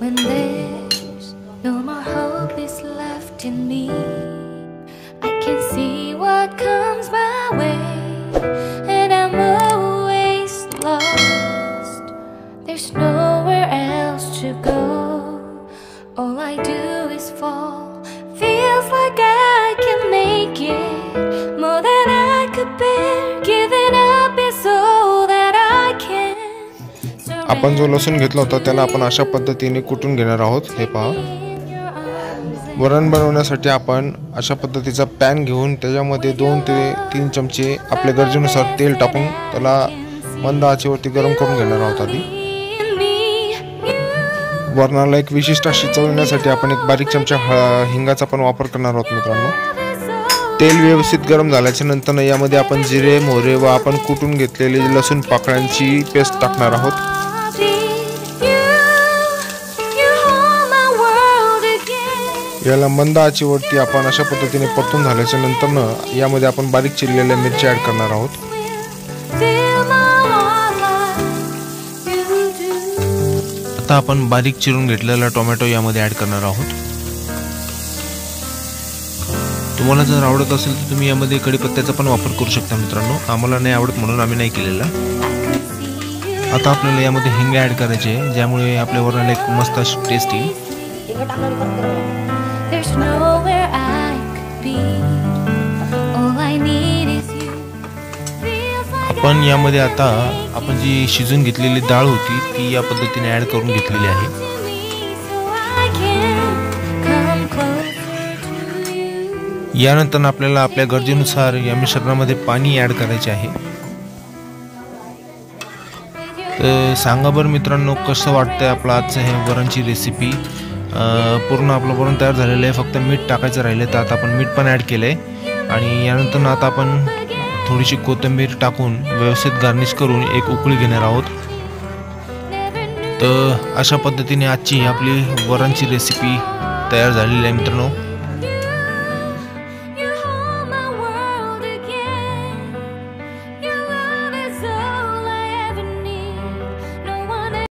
when there's no more hope is left in me. I can see what comes my way, and I'm always lost. There's nowhere else to go. All I do is fall. Feels like I can make it more than I could bear. Giving up is all that I can. आपण जो लसूण घेतला होता त्याला आपण अशा पद्धतीने कुटून घेणार आहोत। हे पहा, वरण बनवण्यासाठी आपण अशा पद्धतीचा पॅन घेऊन त्याच्यामध्ये 2 ते 3 चमचे आपल्या गरजेनुसार तेल टाकून त्याला मंद आचेवरती गरम करून घेणार आहोत। आधी वरणाला एक विशिष्ट अशी चव येण्यासाठी आपण एक बारीक चमचा हिंगाचा पण वापर करणार आहोत मित्रांनो। तेल व्यवस्थित गरम झाल्याच्या नंतर यामध्ये आपण जिरे, मोहरे व आपण कुटून घेतलेले लसूण पाकळ्यांची पेस्ट टाकणार आहोत। याला मंद आचेवरती आपण अशा पद्धतीने परतून झाल्याच्या नंतर यामध्ये आपण बारीक चिरलेल्या मिरच्या ऍड करणार आहोत। आता आपण बारीक चिरून घेतलेला टोमॅटो यामध्ये ऍड करणार आहोत। तुम्हाला जर आवडत असेल तर तुम्ही यामध्ये कढीपत्त्याचा पण वापर करू शकता मित्रांनो। आम्हाला नाही आवडत म्हणून आम्ही नाही केलेला। आता आपल्याला यामध्ये हिंग ऍड करायचे आहे, ज्यामुळे आपल्या वरणाला एक मस्त अशी टेस्ट येईल। आपण यामध्ये आता आपण जी शिजून घेतलेली डाळ होती ती या पद्धतीने ऍड करून घेतलेली आहे। यानंतर आपल्याला आपल्या गरजेनुसार या मिश्रणामध्ये पाणी ऍड करायचे आहे। तर सांगा बरं मित्रांनो, कसं वाटतंय आपलं आजचं हे वरणची रेसिपी। पूर्ण आपलं वरण तयार झालेलं आहे, फक्त मीठ टाकायचं राहिलं तर आता आपण मीठ पण ऍड केलंय। आणि यानंतर आता आपण थोडीशी कोथिंबीर टाकून व्यवस्थित गार्निश करून एक उकळी घेणार आहोत। तर अशा पद्धतीने आजची आपली वरणची रेसिपी तयार झालेली आहे मित्रांनो।